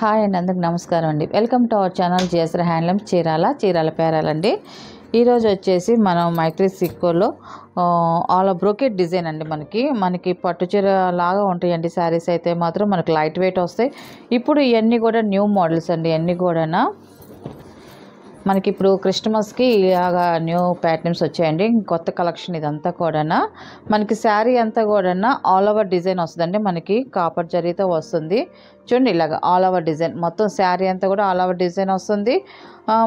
Hi అండి, అందరికి నమస్కారం అండి. Welcome to our channel GSR handlooms Chirala పేరాలండి. ఈరోజు వచ్చేసి మనం మైత్రి సిక్కోలో ఆల్ బ్రోకెట్ డిజైన్ అండి. మనకి పట్టు చీర లాగా ఉంటాయండి శారీస్ అయితే మాత్రం మనకి లైట్ వెయిట్ వస్తాయి. ఇప్పుడు ఇవన్నీ కూడా న్యూ మోడల్స్ అండి. ఇవన్నీ కూడా మనకి ఇప్పుడు క్రిస్మస్కి ఇలాగా న్యూ ప్యాటర్న్స్ వచ్చాయండి. కొత్త కలెక్షన్ ఇదంతా కూడా మనకి శారీ అంతా కూడా ఆల్ ఓవర్ డిజైన్ వస్తుందండి. మనకి కాపర్ జరీతో వస్తుంది. చూడండి, ఇలాగ ఆల్ ఓవర్ డిజైన్ మొత్తం శారీ అంతా కూడా ఆల్ ఓవర్ డిజైన్ వస్తుంది.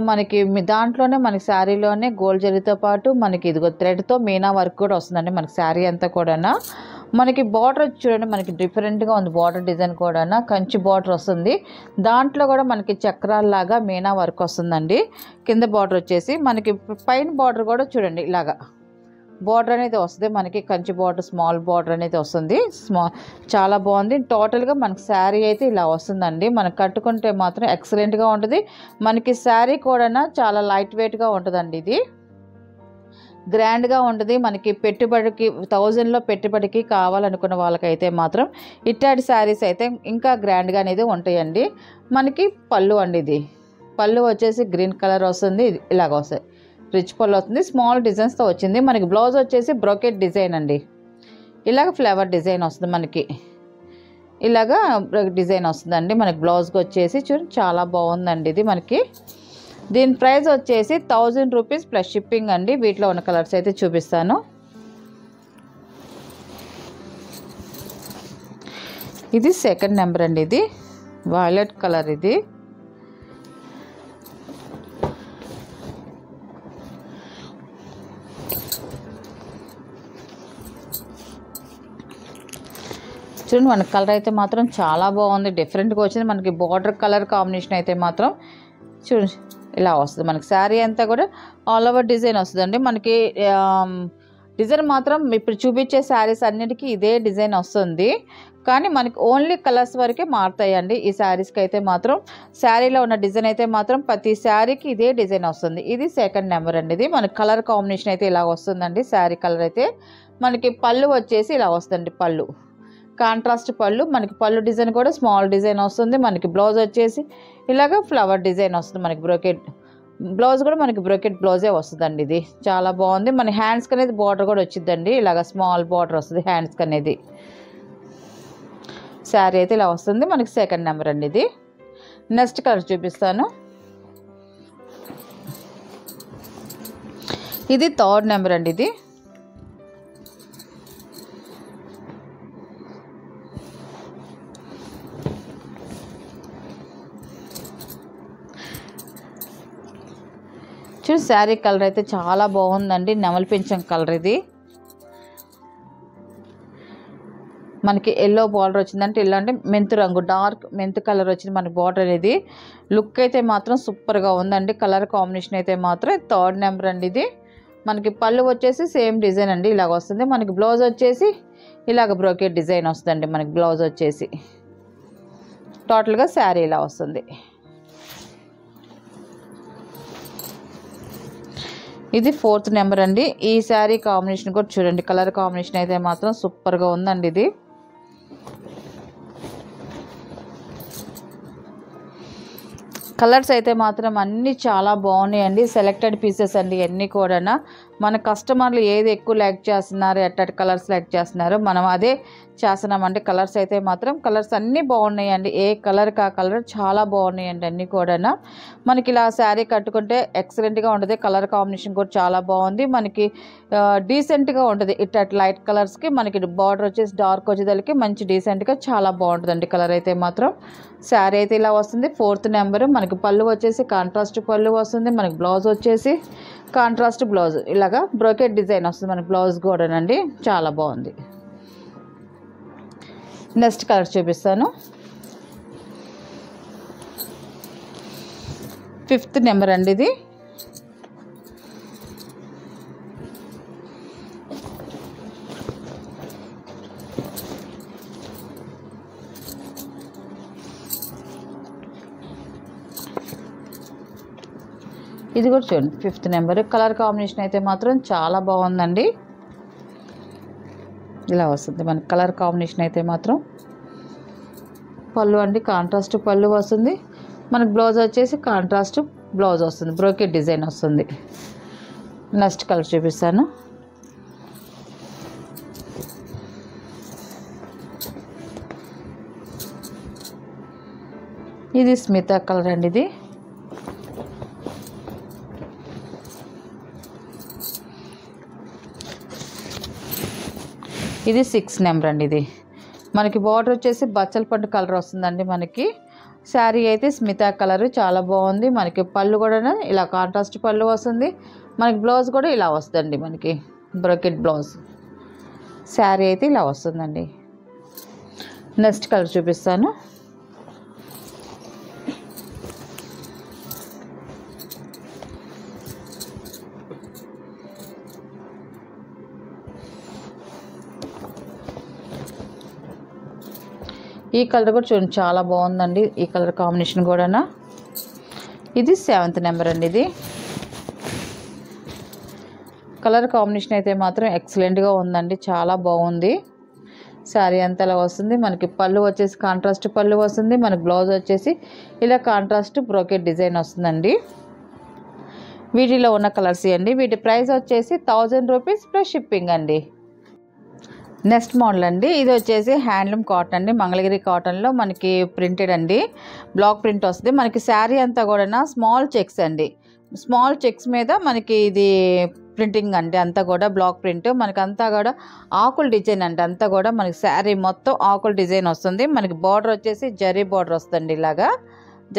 మనకి దాంట్లోనే మనకి శారీలోనే గోల్డ్ జరీతో పాటు మనకి ఇదిగో థ్రెడ్తో మీనా వర్క్ కూడా వస్తుందండి. మనకి శారీ అంతా కూడా మనకి బార్డర్ చూడండి, మనకి డిఫరెంట్గా ఉంది. బార్డర్ డిజైన్ కూడా కంచి బార్డర్ వస్తుంది. దాంట్లో కూడా మనకి చక్రాల్లాగా మీనా వర్క్ వస్తుందండి. కింద బార్డర్ వచ్చేసి మనకి పైన బార్డర్ కూడా చూడండి, ఇలాగా బార్డర్ అనేది వస్తుంది. మనకి కంచి బార్డర్, స్మాల్ బార్డర్ అనేది వస్తుంది. చాలా బాగుంది. టోటల్గా మనకి శారీ అయితే ఇలా వస్తుందండి. మనకు కట్టుకుంటే మాత్రం ఎక్సలెంట్గా ఉంటుంది. మనకి శారీ కూడా చాలా లైట్ వెయిట్గా ఉంటుందండి. ఇది గ్రాండ్గా ఉంటుంది. మనకి పెట్టుబడికి 1000లో పెట్టుబడికి కావాలనుకున్న వాళ్ళకైతే మాత్రం ఇట్లాంటి శారీస్ అయితే ఇంకా గ్రాండ్గా అనేది ఉంటాయండి. మనకి పళ్ళు అండి. ఇది పళ్ళు వచ్చేసి గ్రీన్ కలర్ వస్తుంది. ఇలాగ వస్తుంది, రిచ్ పళ్ళు వస్తుంది. స్మాల్ డిజైన్స్తో వచ్చింది. మనకి బ్లౌజ్ వచ్చేసి బ్రోకెట్ డిజైన్ అండి. ఇలాగ ఫ్లవర్ డిజైన్ వస్తుంది. మనకి ఇలాగా డిజైన్ వస్తుందండి. మనకి బ్లౌజ్కి వచ్చేసి చూడండి, చాలా బాగుందండి. ఇది మనకి దీని ప్రైస్ వచ్చేసి 1000 రూపీస్ ప్లస్ షిప్పింగ్ అండి. వీటిలో ఉన్న కలర్స్ అయితే చూపిస్తాను. ఇది సెకండ్ నెంబర్ అండి. ఇది వైలెట్ కలర్. ఇది చూడండి, మన కలర్ అయితే మాత్రం చాలా బాగుంది. డిఫరెంట్గా వచ్చింది. మనకి బార్డర్ కలర్ కాంబినేషన్ అయితే మాత్రం చూడండి ఇలా వస్తుంది. మనకి శారీ అంతా కూడా ఆల్ ఓవర్ డిజైన్ వస్తుందండి. మనకి డిజైన్ మాత్రం ఇప్పుడు చూపించే శారీస్ అన్నిటికీ ఇదే డిజైన్ వస్తుంది. కానీ మనకి ఓన్లీ కలర్స్ వరకే మారుతాయండి. ఈ శారీస్కి అయితే మాత్రం శారీలో ఉన్న డిజైన్ అయితే మాత్రం ప్రతి శారీకి ఇదే డిజైన్ వస్తుంది. ఇది సెకండ్ నెంబర్ అండి. ఇది మనకి కలర్ కాంబినేషన్ అయితే ఇలా వస్తుందండి. శారీ కలర్ అయితే మనకి పళ్ళు వచ్చేసి ఇలా వస్తుంది. పళ్ళు కాంట్రాస్ట్ పళ్ళు. మనకి పళ్ళు డిజైన్ కూడా స్మాల్ డిజైన్ వస్తుంది. మనకి బ్లౌజ్ వచ్చేసి ఇలాగ ఫ్లవర్ డిజైన్ వస్తుంది. మనకి బ్రోకెట్ బ్లౌజ్ కూడా మనకి బ్రోకెట్ బ్లౌజే వస్తుందండి. ఇది చాలా బాగుంది. మన హ్యాండ్స్కి అనేది బార్డర్ కూడా వచ్చిందండి. ఇలాగ స్మాల్ బార్డర్ వస్తుంది హ్యాండ్స్కి అనేది. శారీ అయితే ఇలా వస్తుంది. మనకి సెకండ్ నెంబర్ అండి. ఇది నెక్స్ట్ కలర్ చూపిస్తాను. ఇది థర్డ్ నెంబర్ అండి. ఇది చూడు, శారీ కలర్ అయితే చాలా బాగుందండి. నెమలి పింఛం కలర్. ఇది మనకి ఎల్లో బార్డర్ వచ్చిందంటే ఎల్లో అంటే మెంతు రంగు, డార్క్ మెంతు కలర్ వచ్చింది మనకి బార్డర్ అనేది. లుక్ అయితే మాత్రం సూపర్గా ఉందండి. కలర్ కాంబినేషన్ అయితే మాత్రం థర్డ్ నెంబర్ అండి. ఇది మనకి పళ్ళు వచ్చేసి సేమ్ డిజైన్ అండి. ఇలాగ వస్తుంది. మనకి బ్లౌజ్ వచ్చేసి ఇలాగ బ్రోకెట్ డిజైన్ వస్తుందండి. మనకి బ్లౌజ్ వచ్చేసి టోటల్గా శారీ ఇలా వస్తుంది. ఇది ఫోర్త్ నెంబర్ అండి. ఈ శారీ కాంబినేషన్ కూడా చూడండి, కలర్ కాంబినేషన్ అయితే మాత్రం సూపర్గా ఉందండి. ఇది కలర్స్ అయితే మాత్రం అన్నీ చాలా బాగున్నాయండి. సెలెక్టెడ్ పీసెస్ అండి అన్నీ కూడా. మన కస్టమర్లు ఏది ఎక్కువ లైక్ చేస్తున్నారు, ఎట్టటి కలర్స్ లైక్ చేస్తున్నారు, మనం అదే చేస్తున్నామండి. కలర్స్ అయితే మాత్రం కలర్స్ అన్నీ బాగున్నాయండి. ఏ కలర్కి ఆ కలర్ చాలా బాగున్నాయండి అన్నీ కూడా. మనకి ఇలా శారీ కట్టుకుంటే ఎక్సలెంట్గా ఉంటుంది. కలర్ కాంబినేషన్ కూడా చాలా బాగుంది. మనకి డీసెంట్గా ఉంటుంది. ఇట్టటి లైట్ కలర్స్కి మనకి బార్డర్ వచ్చేసి డార్క్ వచ్చేదానికి మంచి డీసెంట్గా చాలా బాగుంటుందండి. కలర్ అయితే మాత్రం శారీ అయితే ఇలా వస్తుంది. Fourth number. మనకి పళ్ళు వచ్చేసి కాంట్రాస్ట్ పళ్ళు వస్తుంది. మనకి బ్లౌజ్ వచ్చేసి కాంట్రాస్ట్ బ్లౌజ్. ఇలాగా బ్రోకెట్ డిజైన్ వస్తుంది మనకి బ్లౌజ్ కూడానండి. చాలా బాగుంది. నెక్స్ట్ కలర్ చూపిస్తాను. ఫిఫ్త్ నెంబర్ అండి. ఇది ఇది కూడా చూడండి, ఫిఫ్త్ నెంబర్. కలర్ కాంబినేషన్ అయితే మాత్రం చాలా బాగుందండి. ఇలా వస్తుంది మన కలర్ కాంబినేషన్ అయితే మాత్రం. పళ్ళు అండి కాంట్రాస్ట్ పళ్ళు వస్తుంది. మనకి బ్లౌజ్ వచ్చేసి కాంట్రాస్ట్ బ్లౌజ్ వస్తుంది, బ్రోకెట్ డిజైన్ వస్తుంది. నెక్స్ట్ కలర్ చూపిస్తాను. ఇది స్మిత కలర్ అండి. ఇది 6 నెంబర్ అండి. ఇది మనకి బార్డర్ వచ్చేసి బచ్చల పండు కలర్ వస్తుందండి. మనకి శారీ అయితే స్మిత కలర్ చాలా బాగుంది. మనకి పళ్ళు కూడా ఇలా కాంట్రాస్ట్ పళ్ళు వస్తుంది. మనకి బ్లౌజ్ కూడా ఇలా వస్తుందండి, మనకి బ్రోకెట్ బ్లౌజ్. శారీ అయితే ఇలా వస్తుందండి. నెక్స్ట్ కలర్ చూపిస్తాను. ఈ కలర్ కూడా చూడండి చాలా బాగుందండి. ఈ కలర్ కాంబినేషన్ కూడా. ఇది 7th నెంబర్ అండి. ఇది కలర్ కాంబినేషన్ అయితే మాత్రం ఎక్సలెంట్గా ఉందండి, చాలా బాగుంది. శారీ అంతా ఇలా వస్తుంది. మనకి పళ్ళు వచ్చేసి కాంట్రాస్ట్ పళ్ళు వస్తుంది. మనకి బ్లౌజ్ వచ్చేసి ఇలా కాంట్రాస్ట్ బ్రోకెట్ డిజైన్ వస్తుందండి. వీటిలో ఉన్న కలర్స్ అండి. వీటి ప్రైస్ వచ్చేసి 1000 రూపీస్ ప్లస్ షిప్పింగ్ అండి. నెక్స్ట్ మోడల్ అండి. ఇది వచ్చేసి హ్యాండ్లూమ్ కాటన్ అండి. మంగళగిరి కాటన్లో మనకి ప్రింటెడ్ అండి, బ్లాక్ ప్రింట్ వస్తుంది. మనకి శారీ అంతా కూడా స్మాల్ చెక్స్ అండి. స్మాల్ చెక్స్ మీద మనకి ఇది ప్రింటింగ్ అండి. అంతా కూడా బ్లాక్ ప్రింట్. మనకి అంతా కూడా ఆకుల డిజైన్ అండి. అంతా కూడా మనకి శారీ మొత్తం ఆకుల డిజైన్ వస్తుంది. మనకి బార్డర్ వచ్చేసి జరీ బార్డర్ వస్తుంది. ఇలాగా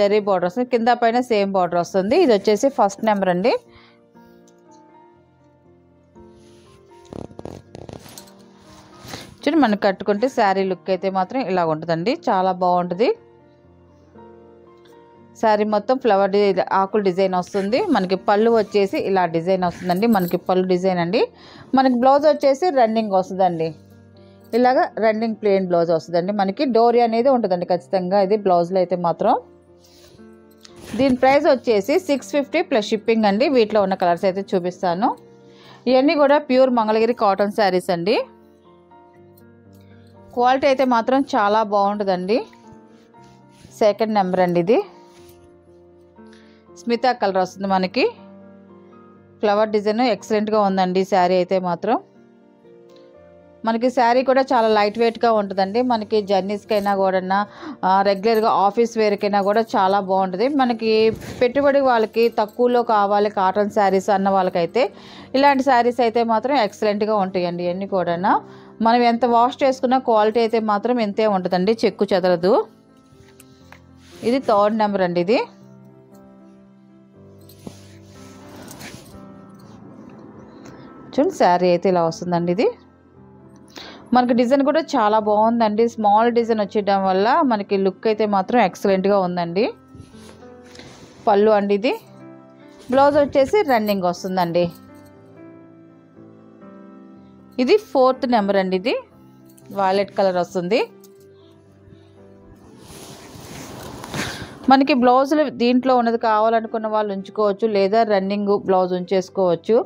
జరీ బార్డర్ వస్తుంది. కింద పైన సేమ్ బార్డర్ వస్తుంది. ఇది వచ్చేసి 1st నెంబర్ అండి. చూడండి, మనకి కట్టుకుంటే శారీ లుక్ అయితే మాత్రం ఇలా ఉంటుందండి, చాలా బాగుంటుంది. శారీ మొత్తం ఫ్లవర్ ఆకుల డిజైన్ వస్తుంది. మనకి పళ్ళు వచ్చేసి ఇలా డిజైన్ వస్తుందండి. మనకి పళ్ళు డిజైన్ అండి. మనకి బ్లౌజ్ వచ్చేసి రన్నింగ్ వస్తుందండి. ఇలాగ రన్నింగ్ ప్లెయిన్ బ్లౌజ్ వస్తుందండి. మనకి డోరీ అనేది ఉంటుందండి ఖచ్చితంగా ఇది బ్లౌజ్లో అయితే మాత్రం. దీని ప్రైస్ వచ్చేసి 650 ప్లస్ షిప్పింగ్ అండి. వీటిలో ఉన్న కలర్స్ అయితే చూపిస్తాను. ఇవన్నీ కూడా ప్యూర్ మంగళగిరి కాటన్ శారీస్ అండి. క్వాలిటీ అయితే మాత్రం చాలా బాగుంటుందండి. 2nd నెంబర్ అండి. ఇది స్మిత కలర్ వస్తుంది. మనకి ఫ్లవర్ డిజైన్ ఎక్సలెంట్గా ఉందండి. శారీ అయితే మాత్రం మనకి శారీ కూడా చాలా లైట్ వెయిట్గా ఉంటుందండి. మనకి జర్నీస్కైనా కూడా రెగ్యులర్గా ఆఫీస్ వేర్కైనా కూడా చాలా బాగుంటుంది. మనకి పెట్టుబడి వాళ్ళకి తక్కువలో కావాలి కాటన్ శారీస్ అన్న వాళ్ళకైతే ఇలాంటి శారీస్ అయితే మాత్రం ఎక్సలెంట్గా ఉంటాయండి. ఇవన్నీ కూడా మనం ఎంత వాష్ చేసుకున్నా క్వాలిటీ అయితే మాత్రం ఎంతే ఉంటుందండి, చెక్కు చెదరదు. ఇది 3rd నెంబర్ అండి. ఇది చూడండి, శారీ అయితే ఇలా వస్తుందండి. ఇది మనకి డిజైన్ కూడా చాలా బాగుందండి. స్మాల్ డిజైన్ వచ్చేయడం వల్ల మనకి లుక్ అయితే మాత్రం ఎక్సలెంట్గా ఉందండి. పళ్ళు అండి. ఇది బ్లౌజ్ వచ్చేసి రన్నింగ్ వస్తుందండి. ఇది 4th నెంబర్ అండి. ఇది వైలెట్ కలర్ వస్తుంది. మనకి బ్లౌజులు దీంట్లో ఉన్నది కావాలనుకున్న వాళ్ళు ఉంచుకోవచ్చు, లేదా రన్నింగ్ బ్లౌజ్ ఉంచేసుకోవచ్చు.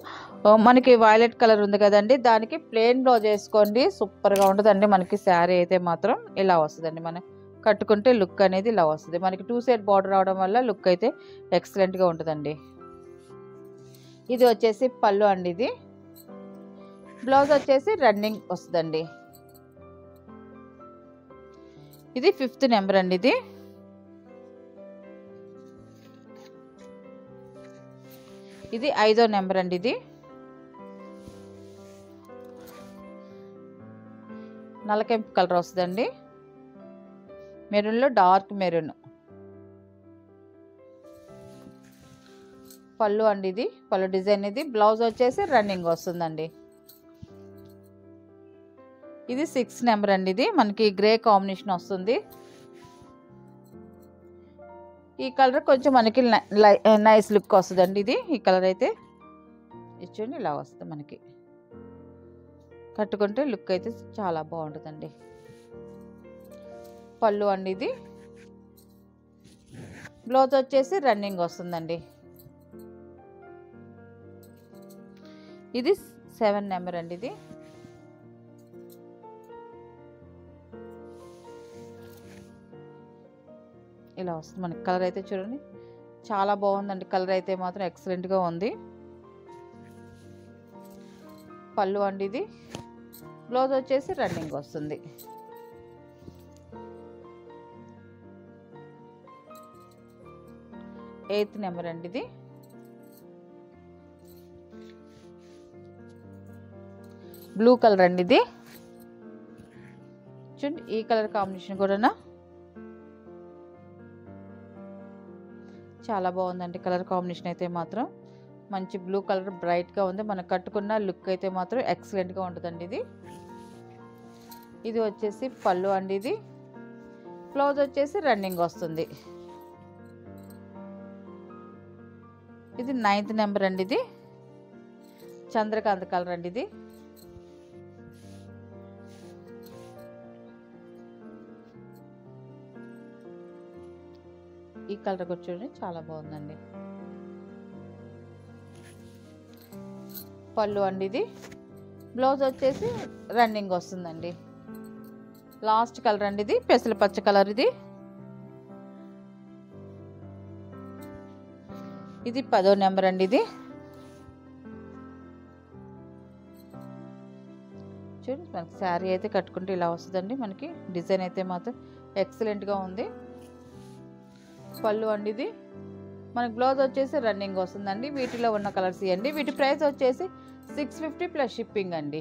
మనకి వైలెట్ కలర్ ఉంది కదండి, దానికి ప్లెయిన్ బ్లౌజ్ వేసుకోండి, సూపర్గా ఉంటుందండి. మనకి శారీ అయితే మాత్రం ఇలా వస్తుందండి. మనం కట్టుకుంటే లుక్ అనేది ఇలా వస్తుంది. మనకి 2 సైడ్ బార్డర్ రావడం వల్ల లుక్ అయితే ఎక్సలెంట్గా ఉంటుందండి. ఇది వచ్చేసి పళ్ళు అండి. ఇది బ్లౌజ్ వచ్చేసి రన్నింగ్ వస్తుందండి. ఇది 5th నెంబర్ అండి. ఇది 5వ నెంబర్ అండి. ఇది నల్లకెంపు కలర్ వస్తుందండి. మెరూన్లో డార్క్ మెరూన్. పళ్ళు అండి. ఇది పళ్ళు డిజైన్. ఇది బ్లౌజ్ వచ్చేసి రన్నింగ్ వస్తుందండి. ఇది 6th నెంబర్ అండి. ఇది మనకి గ్రే కాంబినేషన్ వస్తుంది. ఈ కలర్ కొంచెం మనకి నైస్ లుక్ వస్తుందండి. ఇది ఈ కలర్ అయితే చూడండి ఇలా వస్తుంది. మనకి కట్టుకుంటే లుక్ అయితే చాలా బాగుంటుందండి. పళ్ళు అండి. ఇది బ్లౌజ్ వచ్చేసి రన్నింగ్ వస్తుందండి. ఇది 7 నెంబర్ అండి. ఇది ఇలా వస్తుంది మనకి. కలర్ అయితే చూడండి చాలా బాగుందండి. కలర్ అయితే మాత్రం ఎక్సలెంట్గా ఉంది. పళ్ళు అండి ఇది. బ్లౌజ్ వచ్చేసి రన్నింగ్ వస్తుంది. ఎయిత్ నెంబర్ అండి ఇది. బ్లూ కలర్ అండి ఇది. చూడండి ఈ కలర్ కాంబినేషన్ కూడా చాలా బాగుందండి. కలర్ కాంబినేషన్ అయితే మాత్రం మంచి బ్లూ కలర్ బ్రైట్గా ఉంది. మనం కట్టుకున్న లుక్ అయితే మాత్రం ఎక్సలెంట్గా ఉంటుందండి ఇది. ఇది వచ్చేసి పళ్ళు అండి ఇది. బ్లౌజ్ వచ్చేసి రన్నింగ్ వస్తుంది. ఇది 9th నెంబర్ అండి ఇది. చంద్రకాంత్ కలర్ అండి ఇది. ఈ కలర్ కూడా చూడండి చాలా బాగుందండి. పళ్ళు అండి ఇది. బ్లౌజ్ వచ్చేసి రన్నింగ్ వస్తుందండి. లాస్ట్ కలర్ అండి ఇది. పెసల పచ్చ కలర్ ఇది. ఇది 10వ నెంబర్ అండి ఇది. చూడండి మనకి శారీ అయితే కట్టుకుంటే ఇలా వస్తుందండి. మనకి డిజైన్ అయితే మాత్రం ఎక్సలెంట్గా ఉంది. పళ్ళు అండి ఇది. మనకి బ్లౌజ్ వచ్చేసి రన్నింగ్ వస్తుందండి. వీటిలో ఉన్న కలర్స్ ఇవ్వండి. వీటి ప్రైస్ వచ్చేసి 650 ప్లస్ షిప్పింగ్ అండి.